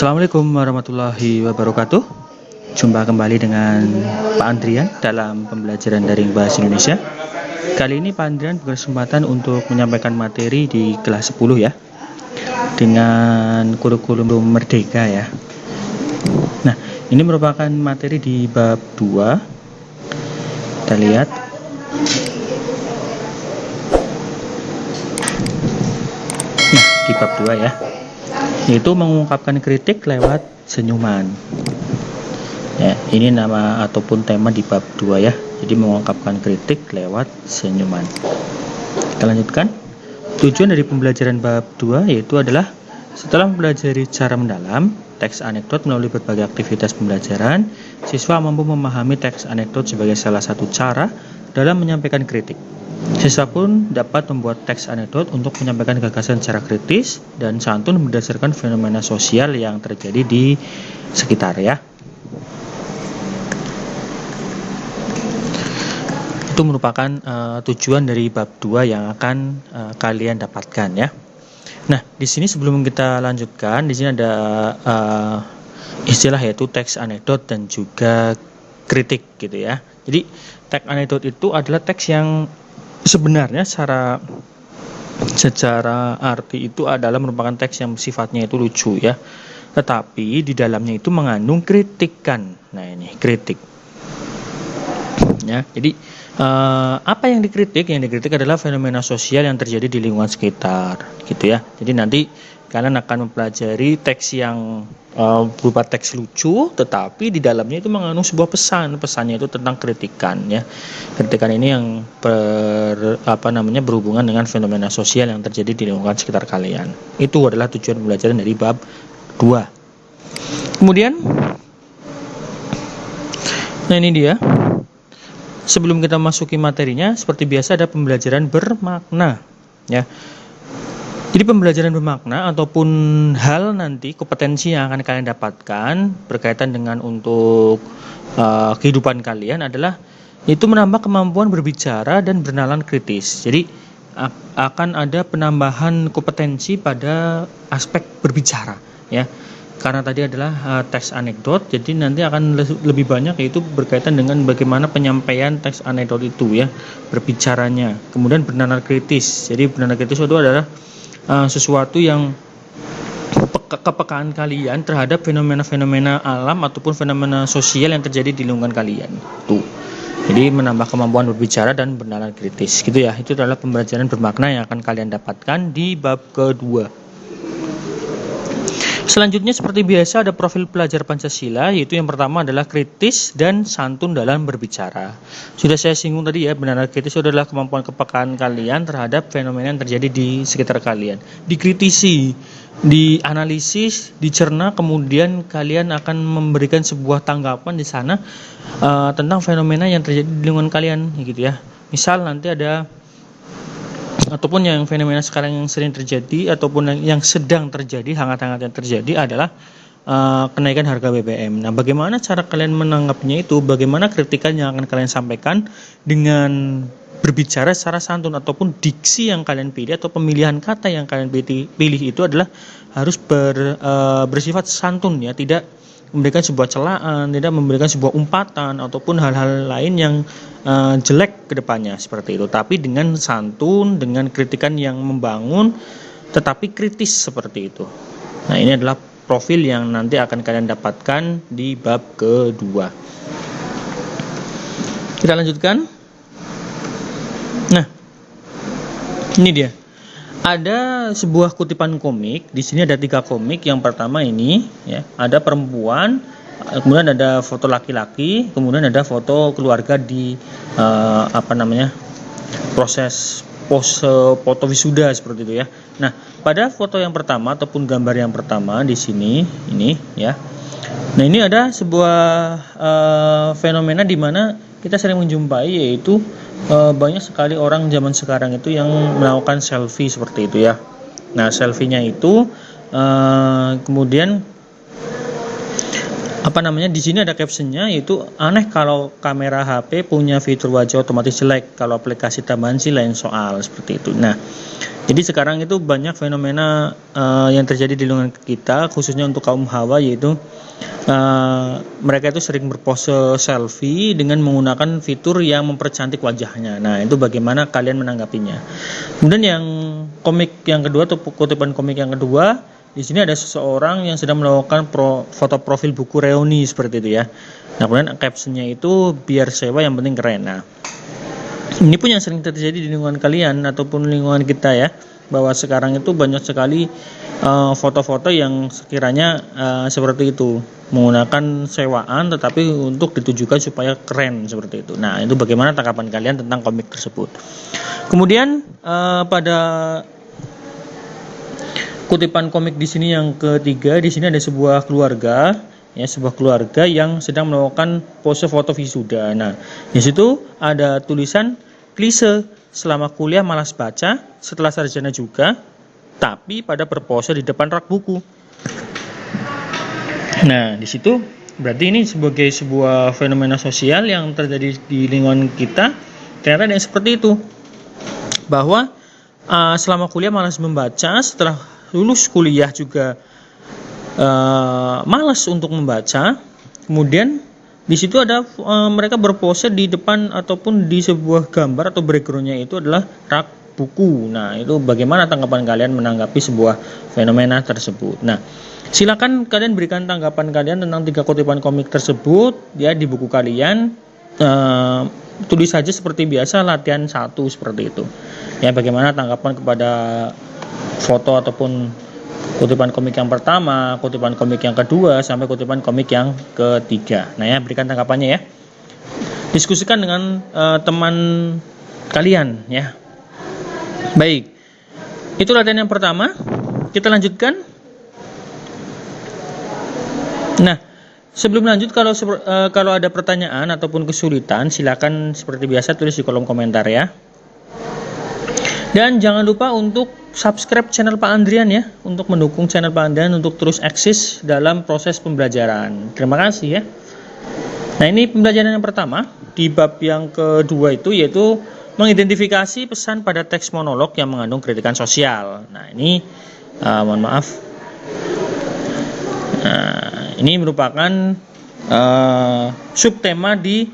Assalamualaikum warahmatullahi wabarakatuh. Jumpa kembali dengan Pak Andrian dalam pembelajaran daring Bahasa Indonesia. Kali ini Pak Andrian berkesempatan untuk menyampaikan materi di kelas 10 ya, dengan kurikulum Merdeka ya. Nah, ini merupakan materi di bab 2. Kita lihat. Nah, di bab 2 ya, yaitu mengungkapkan kritik lewat senyuman. Ya, ini nama ataupun tema di bab 2 ya. Jadi mengungkapkan kritik lewat senyuman. Kita lanjutkan. Tujuan dari pembelajaran bab 2 yaitu adalah setelah mempelajari cara mendalam teks anekdot melalui berbagai aktivitas pembelajaran, siswa mampu memahami teks anekdot sebagai salah satu cara dalam menyampaikan kritik. Siswa pun dapat membuat teks anekdot untuk menyampaikan gagasan secara kritis dan santun berdasarkan fenomena sosial yang terjadi di sekitar ya. Itu merupakan tujuan dari bab 2 yang akan kalian dapatkan ya. Nah, di sini sebelum kita lanjutkan, di sini ada istilah yaitu teks anekdot dan juga kritik gitu ya. Jadi teks anekdot itu adalah teks yang sebenarnya secara arti itu adalah merupakan teks yang sifatnya itu lucu ya, tetapi di dalamnya itu mengandung kritikan. Nah, ini kritik ya. Jadi apa yang dikritik? Yang dikritik adalah fenomena sosial yang terjadi di lingkungan sekitar gitu ya. Jadi nanti kalian akan mempelajari teks yang berupa teks lucu, tetapi di dalamnya itu mengandung sebuah pesannya itu tentang kritikan ya. Kritikan ini yang berhubungan dengan fenomena sosial yang terjadi di lingkungan sekitar kalian. Itu adalah tujuan pembelajaran dari bab 2. Kemudian, nah ini dia. Sebelum kita masuki materinya, seperti biasa ada pembelajaran bermakna ya. Jadi pembelajaran bermakna ataupun hal nanti kompetensi yang akan kalian dapatkan berkaitan dengan untuk kehidupan kalian adalah itu menambah kemampuan berbicara dan bernalar kritis. Jadi akan ada penambahan kompetensi pada aspek berbicara ya. Karena tadi adalah teks anekdot, jadi nanti akan lebih banyak yaitu berkaitan dengan bagaimana penyampaian teks anekdot itu ya, berbicaranya. Kemudian bernalar kritis. Jadi bernalar kritis itu adalah sesuatu yang kepekaan kalian terhadap fenomena-fenomena alam ataupun fenomena sosial yang terjadi di lingkungan kalian. Tuh. Jadi menambah kemampuan berbicara dan bernalar kritis gitu ya. Itu adalah pembelajaran bermakna yang akan kalian dapatkan di bab kedua. Selanjutnya seperti biasa ada profil pelajar Pancasila, yaitu yang pertama adalah kritis dan santun dalam berbicara. Sudah saya singgung tadi ya, benar kritis adalah kemampuan kepekaan kalian terhadap fenomena yang terjadi di sekitar kalian. Dikritisi, dianalisis, dicerna, kemudian kalian akan memberikan sebuah tanggapan di sana tentang fenomena yang terjadi di lingkungan kalian gitu ya. Misal nanti ada ataupun yang fenomena sekarang yang sering terjadi ataupun yang sedang terjadi, hangat-hangat yang terjadi adalah kenaikan harga BBM. Nah, bagaimana cara kalian menanggapinya itu? Bagaimana kritikan yang akan kalian sampaikan dengan berbicara secara santun ataupun diksi yang kalian pilih atau pemilihan kata yang kalian pilih itu adalah harus bersifat santun ya, tidak memberikan sebuah celaan, tidak memberikan sebuah umpatan ataupun hal-hal lain yang jelek ke depannya seperti itu, tapi dengan santun, dengan kritikan yang membangun tetapi kritis seperti itu. Nah, ini adalah profil yang nanti akan kalian dapatkan di bab kedua. Kita lanjutkan. Nah, ini dia. Ada sebuah kutipan komik. Di sini ada 3 komik. Yang pertama ini ya, ada perempuan, kemudian ada foto laki-laki, kemudian ada foto keluarga di proses pose foto wisuda seperti itu ya. Nah, pada foto yang pertama ataupun gambar yang pertama di sini ini ya. Nah, ini ada sebuah fenomena di mana kita sering menjumpai, yaitu banyak sekali orang zaman sekarang itu yang melakukan selfie seperti itu ya. Nah, selfie-nya itu kemudian Di sini ada captionnya, yaitu aneh kalau kamera HP punya fitur wajah otomatis jelek, kalau aplikasi tambahan sih lain soal, seperti itu. Nah, jadi sekarang itu banyak fenomena yang terjadi di lingkungan kita, khususnya untuk kaum hawa, yaitu mereka itu sering berpose selfie dengan menggunakan fitur yang mempercantik wajahnya. Nah, itu bagaimana kalian menanggapinya? Kemudian yang komik yang kedua, atau kutipan komik yang kedua, di sini ada seseorang yang sedang melakukan foto profil buku reuni, seperti itu ya. Nah, kemudian captionnya itu biar sewa yang penting keren. Nah, ini pun yang sering terjadi di lingkungan kalian ataupun lingkungan kita ya, bahwa sekarang itu banyak sekali foto-foto yang sekiranya seperti itu, menggunakan sewaan tetapi untuk ditujukan supaya keren, seperti itu. Nah, itu bagaimana tanggapan kalian tentang komik tersebut? Kemudian pada kutipan komik di sini yang ketiga, di sini ada sebuah keluarga yang sedang melakukan pose foto wisuda. Nah, di situ ada tulisan klise, selama kuliah malas baca, setelah sarjana juga, tapi pada berpose di depan rak buku. Nah, di situ berarti ini sebagai sebuah fenomena sosial yang terjadi di lingkungan kita. Ternyata ada yang seperti itu, bahwa selama kuliah malas membaca, setelah lulus kuliah juga malas untuk membaca. Kemudian di situ ada mereka berpose di depan ataupun di sebuah gambar atau backgroundnya itu adalah rak buku. Nah, itu bagaimana tanggapan kalian menanggapi sebuah fenomena tersebut? Nah, silakan kalian berikan tanggapan kalian tentang 3 kutipan komik tersebut ya di buku kalian. Tulis saja seperti biasa, latihan 1, seperti itu ya. Bagaimana tanggapan kepada foto ataupun kutipan komik yang pertama, kutipan komik yang kedua, sampai kutipan komik yang ketiga. Nah ya, berikan tanggapannya ya. Diskusikan dengan teman kalian ya. Baik, itu latihan yang pertama. Kita lanjutkan. Nah, sebelum lanjut, kalau ada pertanyaan ataupun kesulitan, silakan seperti biasa tulis di kolom komentar ya. Dan jangan lupa untuk subscribe channel Pak Andrian ya, untuk mendukung channel Pak Andrian untuk terus eksis dalam proses pembelajaran. Terima kasih ya. Nah, ini pembelajaran yang pertama di bab yang kedua itu, yaitu mengidentifikasi pesan pada teks monolog yang mengandung kritikan sosial. Nah, ini mohon maaf. Nah, ini merupakan subtema di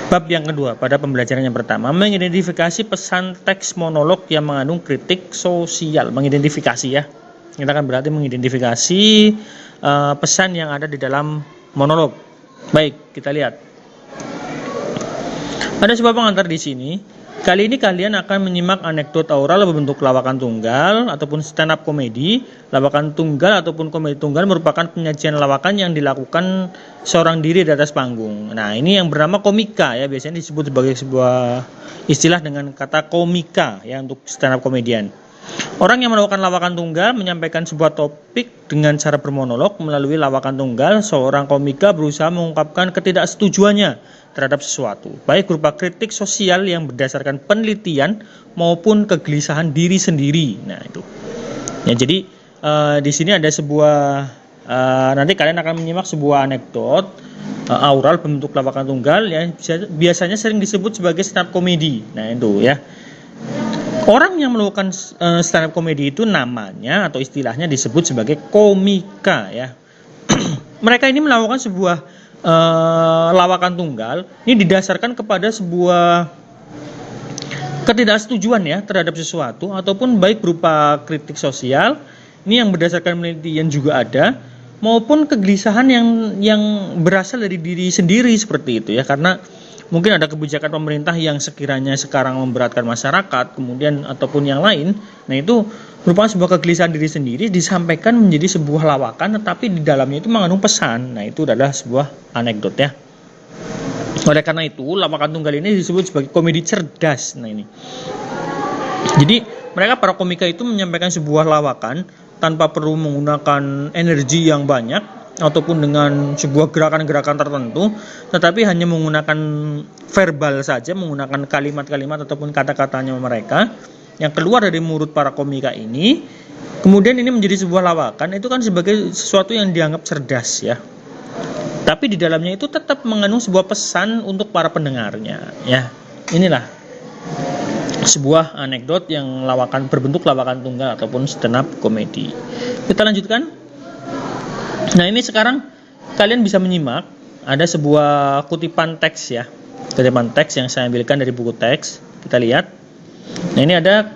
bab yang kedua pada pembelajaran yang pertama, mengidentifikasi pesan teks monolog yang mengandung kritik sosial. Mengidentifikasi ya, kita akan berarti mengidentifikasi pesan yang ada di dalam monolog. Baik, kita lihat. Ada sebuah pengantar di sini. Kali ini kalian akan menyimak anekdot aural berbentuk lawakan tunggal ataupun stand up komedi. Lawakan tunggal ataupun komedi tunggal merupakan penyajian lawakan yang dilakukan seorang diri di atas panggung. Nah, ini yang bernama komika ya, biasanya disebut sebagai sebuah istilah dengan kata komika ya untuk stand up komedian. Orang yang melakukan lawakan tunggal menyampaikan sebuah topik dengan cara bermonolog. Melalui lawakan tunggal, seorang komika berusaha mengungkapkan ketidaksetujuannya terhadap sesuatu, baik berupa kritik sosial yang berdasarkan penelitian maupun kegelisahan diri sendiri. Nah, itu. Ya, jadi di sini ada sebuah nanti kalian akan menyimak sebuah anekdot aural berbentuk lawakan tunggal ya, biasanya sering disebut sebagai stand up komedi. Nah, itu ya. Orang yang melakukan stand up komedi itu namanya atau istilahnya disebut sebagai komika ya. Mereka ini melakukan sebuah lawakan tunggal ini didasarkan kepada sebuah ketidaksetujuan ya terhadap sesuatu, ataupun baik berupa kritik sosial ini yang berdasarkan penelitian juga ada, maupun kegelisahan yang berasal dari diri sendiri, seperti itu ya, karena mungkin ada kebijakan pemerintah yang sekiranya sekarang memberatkan masyarakat, kemudian ataupun yang lain. Nah, itu merupakan sebuah kegelisahan diri sendiri disampaikan menjadi sebuah lawakan, tetapi di dalamnya itu mengandung pesan. Nah, itu adalah sebuah anekdot ya. Oleh karena itu, lawakan tunggal ini disebut sebagai komedi cerdas. Nah, ini. Jadi, mereka para komika itu menyampaikan sebuah lawakan tanpa perlu menggunakan energi yang banyak ataupun dengan sebuah gerakan-gerakan tertentu, tetapi hanya menggunakan verbal saja, menggunakan kalimat-kalimat ataupun kata-katanya mereka yang keluar dari mulut para komika ini. Kemudian ini menjadi sebuah lawakan, itu kan sebagai sesuatu yang dianggap cerdas ya. Tapi di dalamnya itu tetap mengandung sebuah pesan untuk para pendengarnya, ya. Inilah sebuah anekdot yang berbentuk lawakan tunggal ataupun stand up komedi. Kita lanjutkan. Nah, ini sekarang kalian bisa menyimak ada sebuah kutipan teks ya. Kutipan teks yang saya ambilkan dari buku teks. Kita lihat. Nah, ini ada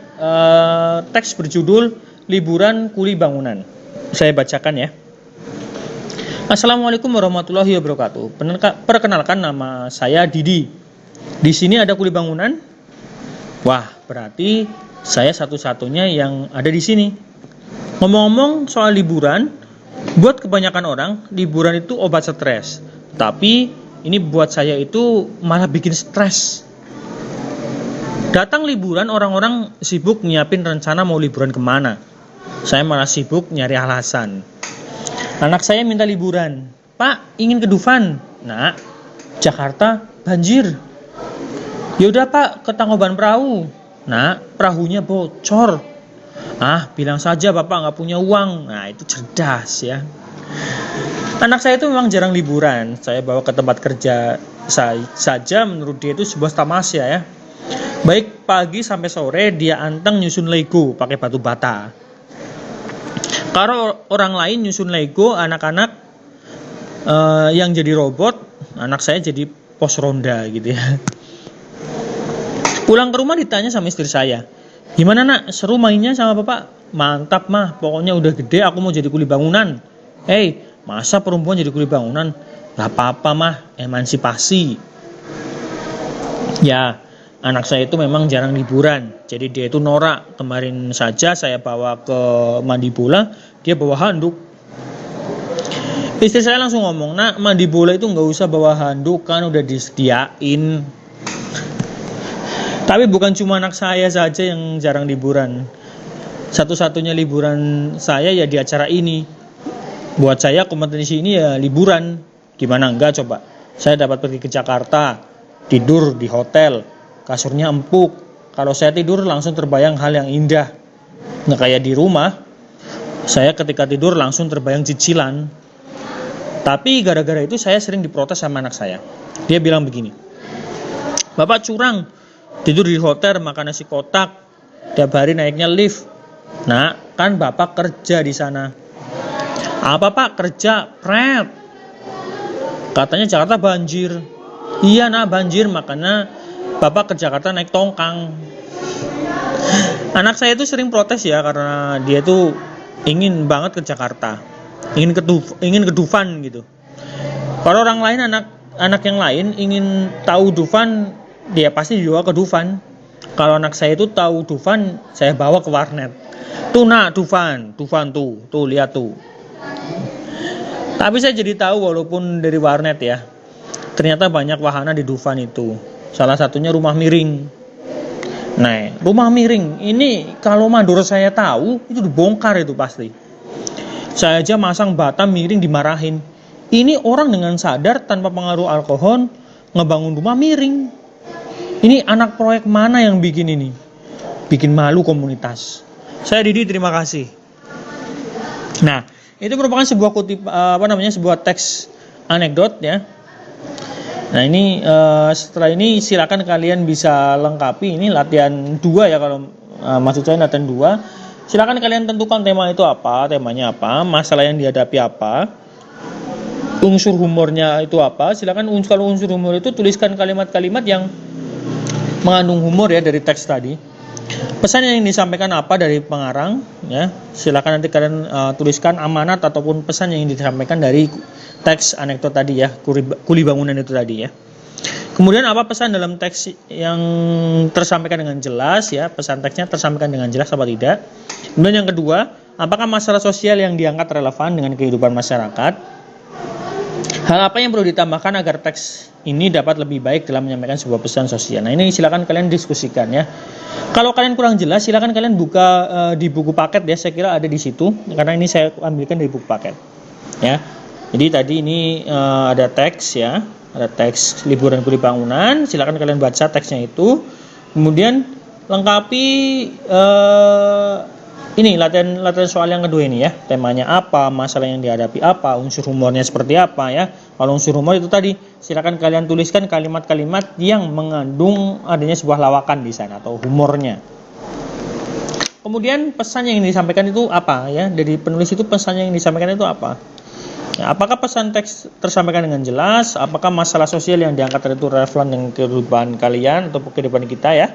teks berjudul Liburan Kuli Bangunan. Saya bacakan ya. Assalamualaikum warahmatullahi wabarakatuh. Perkenalkan, nama saya Didi. Di sini ada kuli bangunan. Wah, berarti saya satu-satunya yang ada di sini. Ngomong-ngomong soal liburan, buat kebanyakan orang, liburan itu obat stres. Tapi ini buat saya itu malah bikin stres. Datang liburan, orang-orang sibuk nyiapin rencana mau liburan kemana. Saya malah sibuk nyari alasan. Anak saya minta liburan. Pak, ingin ke Dufan. Nah, Jakarta banjir. Yaudah Pak, ke Tangkuban Perahu. Nah, perahunya bocor. Ah, bilang saja Bapak nggak punya uang. Nah, itu cerdas ya. Anak saya itu memang jarang liburan. Saya bawa ke tempat kerja saja, menurut dia itu sebuah tamasya ya. Baik pagi sampai sore dia anteng nyusun Lego pakai batu bata. Kalau orang lain nyusun Lego, anak-anak yang jadi robot, anak saya jadi pos ronda gitu ya. Pulang ke rumah ditanya sama istri saya, gimana nak, seru mainnya sama bapak? Mantap mah, pokoknya udah gede aku mau jadi kuli bangunan. Hei, masa perempuan jadi kuli bangunan? Gak apa-apa mah, emansipasi. Ya, anak saya itu memang jarang liburan, jadi dia itu norak. Kemarin saja saya bawa ke mandi bola, dia bawa handuk. Istri saya langsung ngomong, nak, mandi bola itu nggak usah bawa handuk, kan udah disediain. Tapi bukan cuma anak saya saja yang jarang liburan. Satu-satunya liburan saya ya di acara ini. Buat saya kompetisi ini ya liburan. Gimana enggak coba? Saya dapat pergi ke Jakarta, tidur di hotel, kasurnya empuk. Kalau saya tidur langsung terbayang hal yang indah. Nggak kayak di rumah, saya ketika tidur langsung terbayang cicilan. Tapi gara-gara itu saya sering diprotes sama anak saya. Dia bilang begini, Bapak curang, tidur di hotel makan nasi kotak, tiap hari naiknya lift. Nah, kan Bapak kerja di sana. Apa Pak kerja? Pret. Katanya Jakarta banjir. Iya nak, banjir, makanya Bapak ke Jakarta naik tongkang. Anak saya itu sering protes ya, karena dia tuh ingin banget ke Jakarta, ingin ke Dufan gitu. Kalau orang lain, anak yang lain ingin tahu Dufan, dia pasti dibawa ke Dufan. Kalau anak saya itu tahu Dufan, saya bawa ke warnet. Tuh nak, Dufan tuh lihat tuh. Tapi saya jadi tahu walaupun dari warnet ya, ternyata banyak wahana di Dufan itu. Salah satunya rumah miring. Nah, rumah miring ini kalau mandor saya tahu itu dibongkar itu pasti. Saya aja masang bata miring dimarahin. Ini orang dengan sadar tanpa pengaruh alkohol ngebangun rumah miring. Ini anak proyek mana yang bikin ini? Bikin malu komunitas. Saya Didi, terima kasih. Nah, itu merupakan sebuah sebuah teks anekdot ya. Nah, ini setelah ini silakan kalian bisa lengkapi, ini latihan 2 ya, kalau maksud saya latihan 2. Silakan kalian tentukan tema itu apa, temanya apa, masalah yang dihadapi apa, unsur humornya itu apa. Silakan kalau unsur humor itu tuliskan kalimat-kalimat yang mengandung humor ya dari teks tadi. Pesan yang disampaikan apa dari pengarang ya. Silakan nanti kalian tuliskan amanat ataupun pesan yang disampaikan dari teks anekdot tadi ya, kuli bangunan itu tadi ya. Kemudian apa pesan dalam teks yang tersampaikan dengan jelas ya, pesan teksnya tersampaikan dengan jelas apa tidak. Kemudian yang kedua, apakah masalah sosial yang diangkat relevan dengan kehidupan masyarakat? Hal apa yang perlu ditambahkan agar teks ini dapat lebih baik dalam menyampaikan sebuah pesan sosial. Nah, ini silakan kalian diskusikan ya. Kalau kalian kurang jelas, silakan kalian buka di buku paket ya, saya kira ada di situ, karena ini saya ambilkan dari buku paket ya. Jadi tadi ini ada teks ya, ada teks liburan kuli bangunan. Silakan kalian baca teksnya itu, kemudian lengkapi Ini latihan soal yang kedua ini ya. Temanya apa, masalah yang dihadapi apa, unsur humornya seperti apa ya. Kalau unsur humor itu tadi, silakan kalian tuliskan kalimat-kalimat yang mengandung adanya sebuah lawakan di sana atau humornya. Kemudian pesan yang disampaikan itu apa ya? Dari penulis itu pesan yang disampaikan itu apa? Ya, apakah pesan teks tersampaikan dengan jelas? Apakah masalah sosial yang diangkat itu relevan dengan kehidupan kalian atau kehidupan kita ya?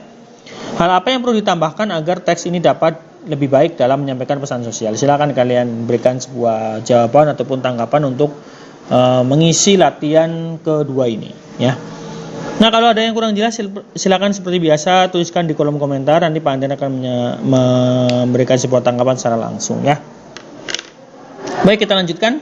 Hal apa yang perlu ditambahkan agar teks ini dapat lebih baik dalam menyampaikan pesan sosial? Silakan kalian berikan sebuah jawaban ataupun tanggapan untuk mengisi latihan kedua ini ya. Nah, kalau ada yang kurang jelas silakan seperti biasa tuliskan di kolom komentar, nanti Pak Anten akan memberikan sebuah tanggapan secara langsung ya. Baik, kita lanjutkan.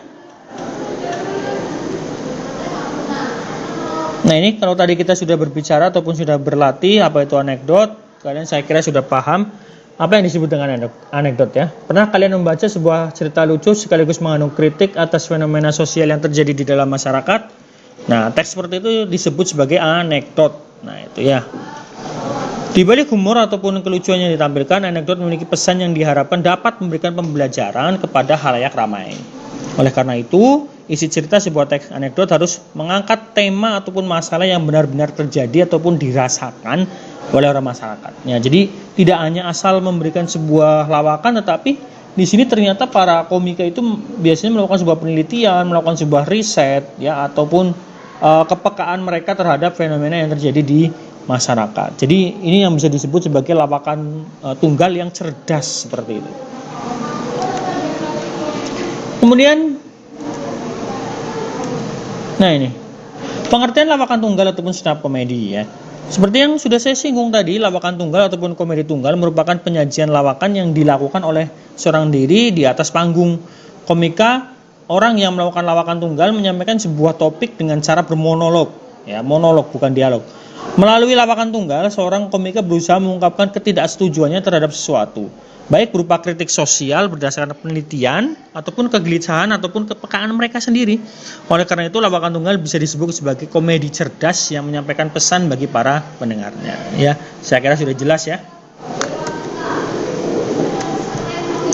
Nah, ini kalau tadi kita sudah berbicara ataupun sudah berlatih apa itu anekdot, kalian saya kira sudah paham apa yang disebut dengan anekdot ya. Pernah kalian membaca sebuah cerita lucu sekaligus mengandung kritik atas fenomena sosial yang terjadi di dalam masyarakat? Nah, teks seperti itu disebut sebagai anekdot. Nah, itu ya. Di balik humor ataupun kelucuan yang ditampilkan, anekdot memiliki pesan yang diharapkan dapat memberikan pembelajaran kepada khalayak ramai. Oleh karena itu, isi cerita sebuah teks anekdot harus mengangkat tema ataupun masalah yang benar-benar terjadi ataupun dirasakan oleh orang masyarakat. Ya, jadi tidak hanya asal memberikan sebuah lawakan, tetapi di sini ternyata para komika itu biasanya melakukan sebuah penelitian, melakukan sebuah riset, ya, ataupun kepekaan mereka terhadap fenomena yang terjadi di masyarakat. Jadi ini yang bisa disebut sebagai lawakan tunggal yang cerdas seperti itu. Kemudian, nah ini pengertian lawakan tunggal ataupun stand up komedi ya. Seperti yang sudah saya singgung tadi, lawakan tunggal ataupun komedi tunggal merupakan penyajian lawakan yang dilakukan oleh seorang diri di atas panggung. Komika, orang yang melakukan lawakan tunggal menyampaikan sebuah topik dengan cara bermonolog, ya, monolog bukan dialog. Melalui lawakan tunggal, seorang komika berusaha mengungkapkan ketidaksetujuannya terhadap sesuatu, baik berupa kritik sosial berdasarkan penelitian ataupun kegelisahan ataupun kepekaan mereka sendiri. Oleh karena itu, lawakan tunggal bisa disebut sebagai komedi cerdas yang menyampaikan pesan bagi para pendengarnya. Ya, saya kira sudah jelas ya.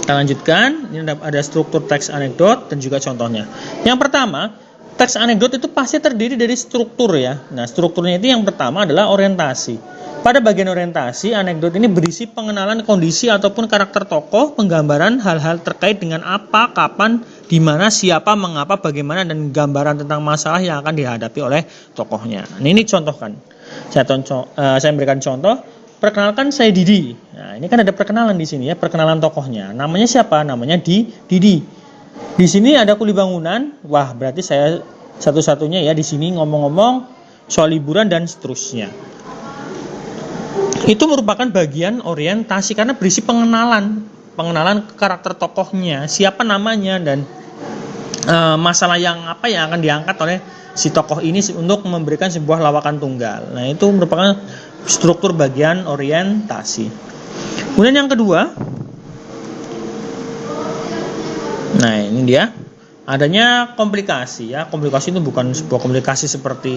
Kita lanjutkan. Ini ada struktur teks anekdot dan juga contohnya. Yang pertama, teks anekdot itu pasti terdiri dari struktur ya. Nah, strukturnya itu yang pertama adalah orientasi. Pada bagian orientasi, anekdot ini berisi pengenalan kondisi ataupun karakter tokoh, penggambaran hal-hal terkait dengan apa, kapan, di mana, siapa, mengapa, bagaimana, dan gambaran tentang masalah yang akan dihadapi oleh tokohnya. Nah, ini contohkan. Saya berikan contoh. Perkenalkan, saya Didi. Nah, ini kan ada perkenalan di sini ya, perkenalan tokohnya. Namanya siapa? Namanya Didi. Di sini ada kuli bangunan. Wah, berarti saya satu-satunya ya di sini ngomong-ngomong soal liburan dan seterusnya. Itu merupakan bagian orientasi karena berisi pengenalan karakter tokohnya, siapa namanya, dan masalah yang akan diangkat oleh si tokoh ini untuk memberikan sebuah lawakan tunggal. Nah, itu merupakan struktur bagian orientasi. Kemudian yang kedua, nah ini dia, adanya komplikasi ya. Komplikasi itu bukan sebuah komplikasi seperti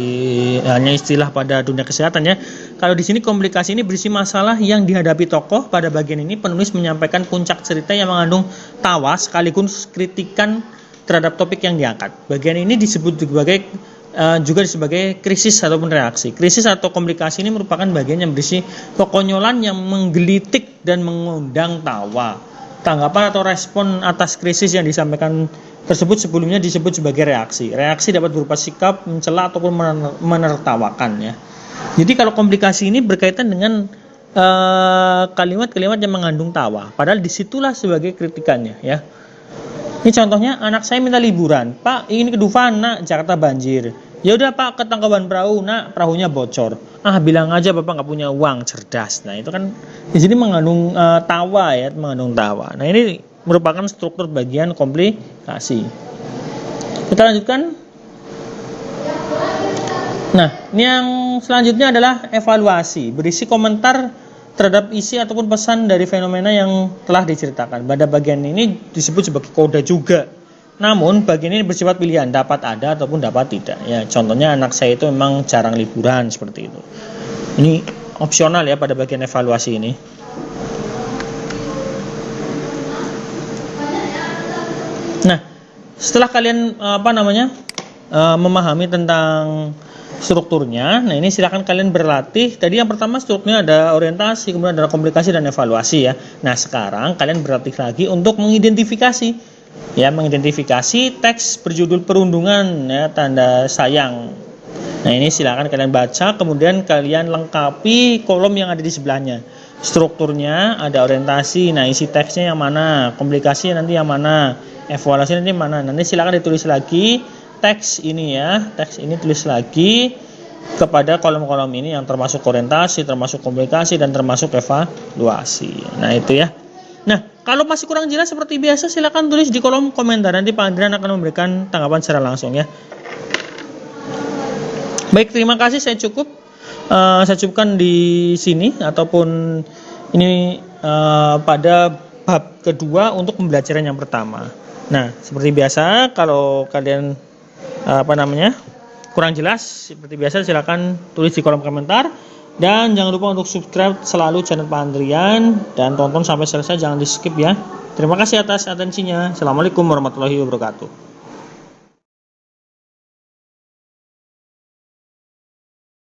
hanya istilah pada dunia kesehatan ya. Kalau di sini komplikasi ini berisi masalah yang dihadapi tokoh. Pada bagian ini penulis menyampaikan puncak cerita yang mengandung tawa sekaligus kritikan terhadap topik yang diangkat. Bagian ini disebut juga sebagai krisis ataupun reaksi. Krisis atau komplikasi ini merupakan bagian yang berisi kekonyolan yang menggelitik dan mengundang tawa. Tanggapan atau respon atas krisis yang disampaikan tersebut sebelumnya disebut sebagai reaksi. Reaksi dapat berupa sikap, mencela ataupun menertawakan ya. Jadi kalau komplikasi ini berkaitan dengan kalimat-kalimat yang mengandung tawa. Padahal disitulah sebagai kritikannya ya. Ini contohnya, anak saya minta liburan. Pak, ingin ke Dufan, nak, Jakarta banjir. Ya udah Pak, ke Tangkuban Perahu, nak, perahunya bocor. Bilang aja Bapak nggak punya uang, cerdas. Nah, itu kan di sini mengandung tawa ya, mengandung tawa. Nah, ini merupakan struktur bagian komplikasi. Kita lanjutkan. Nah, ini yang selanjutnya adalah evaluasi, berisi komentar terhadap isi ataupun pesan dari fenomena yang telah diceritakan. Pada bagian ini disebut sebagai koda juga. Namun bagian ini bersifat pilihan, dapat ada ataupun dapat tidak. Ya, contohnya anak saya itu memang jarang liburan seperti itu. Ini opsional ya pada bagian evaluasi ini. Nah, setelah kalian memahami tentang strukturnya, nah ini silakan kalian berlatih. Tadi yang pertama strukturnya ada orientasi, kemudian ada komunikasi dan evaluasi ya. Nah, sekarang kalian berlatih lagi untuk mengidentifikasi teks berjudul perundungan ya, tanda sayang. Nah, ini silakan kalian baca, kemudian kalian lengkapi kolom yang ada di sebelahnya. Strukturnya ada orientasi, nah isi teksnya yang mana, komunikasi nanti yang mana, evaluasi nanti mana. Nanti silakan ditulis lagi teks ini tulis lagi kepada kolom-kolom ini yang termasuk orientasi, termasuk komunikasi, dan termasuk evaluasi. Nah, itu ya. Nah, kalau masih kurang jelas seperti biasa silakan tulis di kolom komentar, nanti Pak Andrian akan memberikan tanggapan secara langsung ya. Baik, terima kasih, saya cukupkan di sini, ataupun ini pada bab kedua untuk pembelajaran yang pertama. Nah, seperti biasa kalau kalian kurang jelas seperti biasa silakan tulis di kolom komentar, dan jangan lupa untuk subscribe selalu channel Pak Andrian dan tonton sampai selesai, jangan di skip ya. Terima kasih atas atensinya. Assalamualaikum warahmatullahi wabarakatuh.